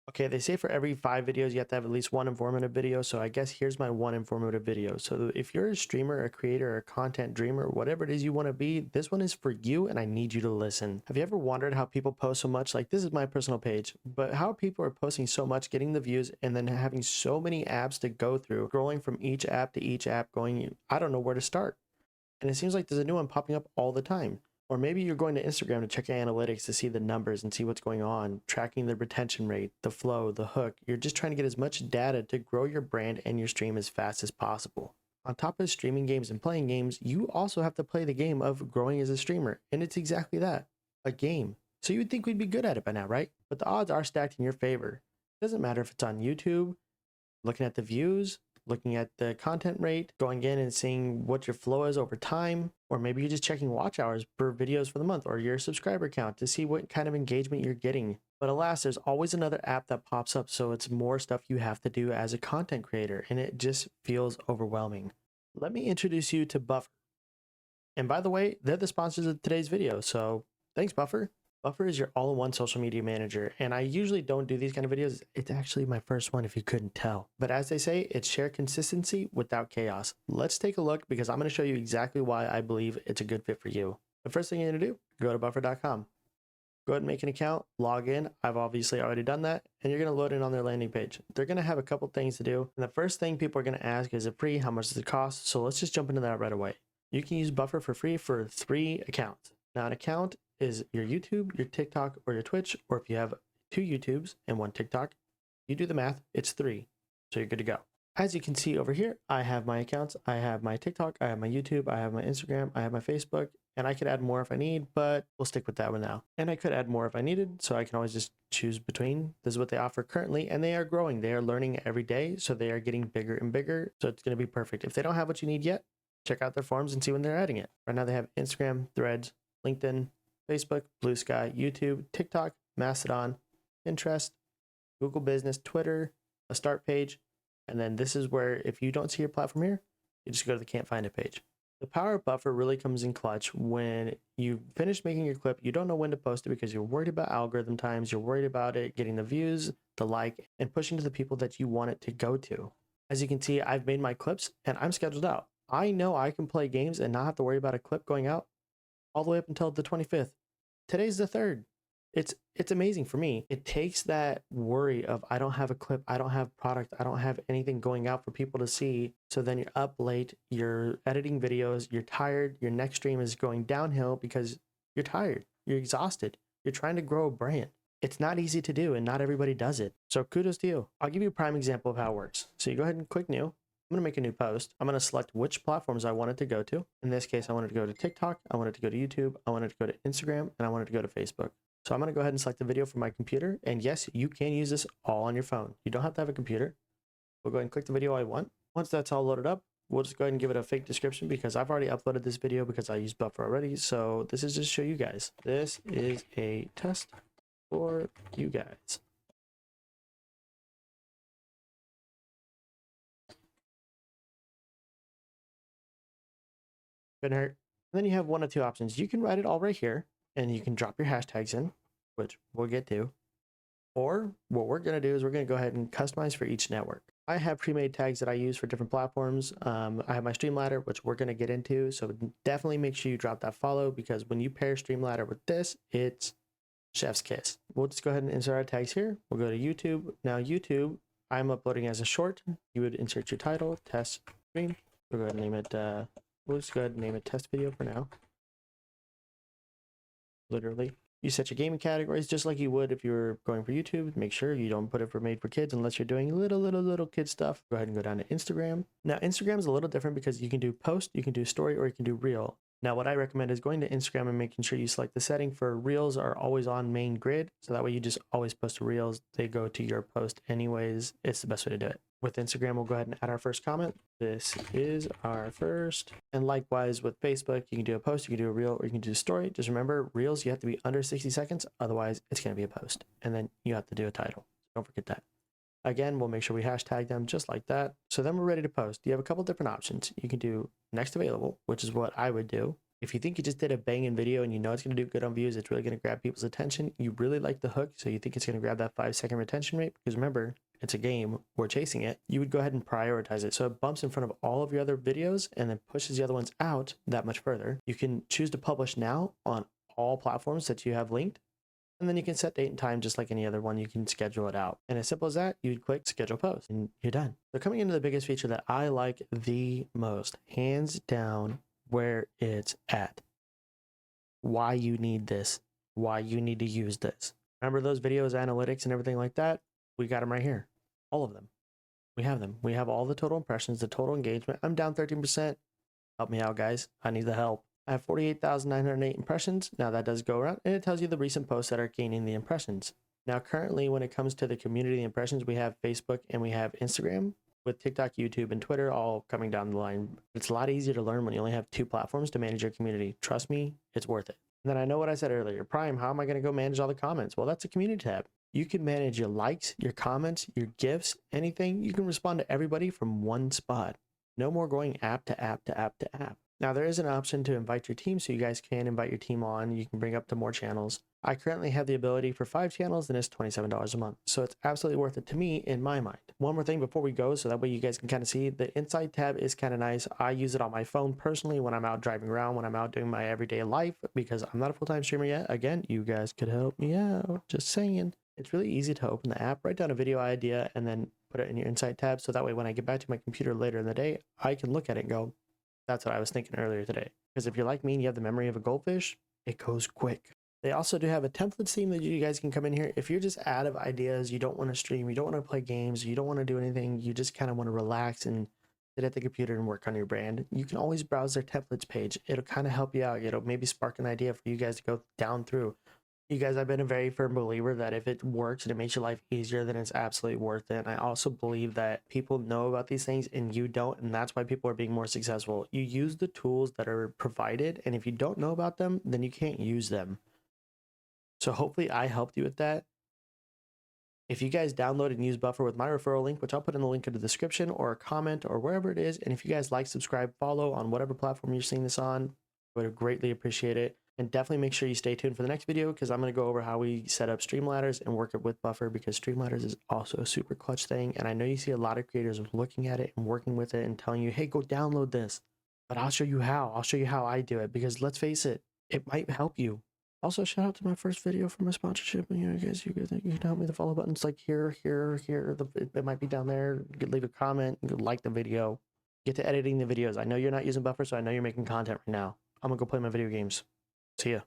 Okay, they say for every 5 videos, you have to have at least one informative video. So I guess here's my one informative video. So if you're a streamer, a creator, a content dreamer, whatever it is you want to be, this one is for you and I need you to listen. Have you ever wondered how people post so much? Like, this is my personal page, but how people are posting so much, getting the views, and then having so many apps to go through, scrolling from each app to each app, going, I don't know where to start. And it seems like there's a new one popping up all the time. Or maybe you're going to Instagram to check your analytics to see the numbers and see what's going on, tracking the retention rate, the flow, the hook. You're just trying to get as much data to grow your brand and your stream as fast as possible. On top of streaming games and playing games, you also have to play the game of growing as a streamer. And it's exactly that, a game. So you would think we'd be good at it by now, right? But the odds are stacked in your favor. It doesn't matter if it's on YouTube, looking at the views, looking at the content rate, going in and seeing what your flow is over time, or maybe you're just checking watch hours per videos for the month or your subscriber count to see what kind of engagement you're getting. But alas, there's always another app that pops up, so it's more stuff you have to do as a content creator, and it just feels overwhelming. Let me introduce you to Buffer. And by the way, they're the sponsors of today's video, so thanks, Buffer. Buffer is your all-in-one social media manager, and I usually don't do these kind of videos. It's actually my first one if you couldn't tell. But as they say, it's share consistency without chaos. Let's take a look because I'm going to show you exactly why I believe it's a good fit for you. The first thing you're going to do, go to buffer.com. Go ahead and make an account, log in. I've obviously already done that, and you're going to load in on their landing page. They're going to have a couple things to do. And the first thing people are going to ask, is it free? How much does it cost? So let's just jump into that right away. You can use Buffer for free for 3 accounts. Now, an account is your YouTube, your TikTok, or your Twitch, or if you have 2 YouTubes and 1 TikTok, you do the math, it's 3. So you're good to go. As you can see over here, I have my accounts. I have my TikTok, I have my YouTube, I have my Instagram, I have my Facebook, and I could add more if I need, but we'll stick with that one now. And I could add more if I needed, so I can always just choose between. This is what they offer currently, and they are growing. They are learning every day, so they are getting bigger and bigger, so it's going to be perfect. If they don't have what you need yet, check out their forums and see when they're adding it. Right now they have Instagram, Threads, LinkedIn, Facebook, Blue Sky, YouTube, TikTok, Mastodon, Pinterest, Google Business, Twitter, a start page, and then this is where if you don't see your platform here, you just go to the can't find it page. The power of Buffer really comes in clutch when you finish making your clip, you don't know when to post it because you're worried about algorithm times, you're worried about it getting the views, the like, and pushing to the people that you want it to go to. As you can see, I've made my clips and I'm scheduled out. I know I can play games and not have to worry about a clip going out all the way up until the 25th. Today's the 3rd. It's amazing for me. It takes that worry of I don't have a clip, I don't have product, I don't have anything going out for people to see. So then you're up late, you're editing videos, you're tired, your next stream is going downhill because you're tired, you're exhausted, you're trying to grow a brand. It's not easy to do and not everybody does it. So kudos to you. I'll give you a prime example of how it works. So you go ahead and click new. I'm going to make a new post. I'm going to select which platforms I want it to go to. In this case, I wanted to go to TikTok, I wanted to go to YouTube, I wanted to go to Instagram, and I wanted to go to Facebook. So I'm going to go ahead and select the video from my computer. And yes, you can use this all on your phone. You don't have to have a computer. We'll go ahead and click the video I want. Once that's all loaded up, we'll just go ahead and give it a fake description because I've already uploaded this video because I used Buffer already. So this is just to show you guys. This is a test for you guys. Couldn't hurt. And then you have one of 2 options. You can write it all right here and you can drop your hashtags in, which we'll get to. Or what we're going to do is we're going to go ahead and customize for each network. I have pre-made tags that I use for different platforms. I have my Streamladder, which we're going to get into. So definitely make sure you drop that follow because when you pair Streamladder with this, it's chef's kiss. We'll just go ahead and insert our tags here. We'll go to YouTube. Now YouTube, I'm uploading as a short. You would insert your title, test stream. We'll go ahead and name it, we'll just go ahead and name it test video for now. Literally. You set your gaming categories just like you would if you were going for YouTube. Make sure you don't put it for made for kids unless you're doing little kid stuff. Go ahead and go down to Instagram. Now Instagram is a little different because you can do post, you can do story, or you can do reel. Now what I recommend is going to Instagram and making sure you select the setting for reels are always on main grid. So that way you just always post reels. They go to your post anyways. It's the best way to do it. With Instagram, we'll go ahead and add our first comment. This is our first. And likewise with Facebook, you can do a post, you can do a reel, or you can do a story. Just remember, reels, you have to be under 60 seconds. Otherwise, it's going to be a post. And then you have to do a title. Don't forget that. Again, we'll make sure we hashtag them just like that. So then we're ready to post. You have a couple different options. You can do next available, which is what I would do. If you think you just did a banging video and you know it's going to do good on views, it's really going to grab people's attention, you really like the hook, so you think it's going to grab that 5-second retention rate, because remember, it's a game, we're chasing it, you would go ahead and prioritize it. So it bumps in front of all of your other videos and then pushes the other ones out that much further. You can choose to publish now on all platforms that you have linked. And then you can set date and time just like any other one. You can schedule it out. And as simple as that, you'd click schedule post and you're done. So coming into the biggest feature that I like the most, hands down, where it's at. Why you need this. Why you need to use this. Remember those videos, analytics, and everything like that? We got them right here. All of them. We have them. We have all the total impressions, the total engagement. I'm down 13%. Help me out, guys. I need the help. I have 48,908 impressions. Now that does go around, and it tells you the recent posts that are gaining the impressions. Now, currently, when it comes to the community impressions, we have Facebook and we have Instagram, with TikTok, YouTube, and Twitter all coming down the line. It's a lot easier to learn when you only have 2 platforms to manage your community. Trust me, it's worth it. And then I know what I said earlier. Prime, how am I going to go manage all the comments? Well, that's a community tab. You can manage your likes, your comments, your gifts, anything. You can respond to everybody from one spot. No more going app to app to app to app. Now, there is an option to invite your team, so you guys can invite your team on. You can bring up to more channels. I currently have the ability for 5 channels, and it's $27 a month. So it's absolutely worth it to me in my mind. One more thing before we go, so that way you guys can kind of see, the Insight tab is kind of nice. I use it on my phone personally when I'm out driving around, when I'm out doing my everyday life, because I'm not a full-time streamer yet. Again, you guys could help me out, just saying. It's really easy to open the app, write down a video idea, and then put it in your Insight tab. So that way when I get back to my computer later in the day, I can look at it and go, that's what I was thinking earlier today. Because if you're like me and you have the memory of a goldfish, it goes quick. They also do have a template theme that you guys can come in here. If you're just out of ideas, you don't want to stream, you don't want to play games, you don't want to do anything, you just kind of want to relax and sit at the computer and work on your brand, you can always browse their templates page. It'll kind of help you out. It'll maybe spark an idea for you guys to go down through. You guys, I've been a very firm believer that if it works and it makes your life easier, then it's absolutely worth it. And I also believe that people know about these things and you don't, and that's why people are being more successful. You use the tools that are provided, and if you don't know about them, then you can't use them. So hopefully I helped you with that. If you guys download and use Buffer with my referral link, which I'll put in the link in the description or a comment or wherever it is, and if you guys like, subscribe, follow on whatever platform you're seeing this on, I would greatly appreciate it. And definitely make sure you stay tuned for the next video, because I'm going to go over how we set up Streamladders and work it with Buffer, because Streamladders is also a super clutch thing. And I know you see a lot of creators looking at it and working with it and telling you, hey, go download this. But I'll show you how. I'll show you how I do it, because let's face it, it might help you. Also, shout out to my first video for my sponsorship. And you guys, you can help me. The follow button's like here. It might be down there. You could leave a comment. You could like the video. Get to editing the videos. I know you're not using Buffer, so I know you're making content right now. I'm going to go play my video games. See ya.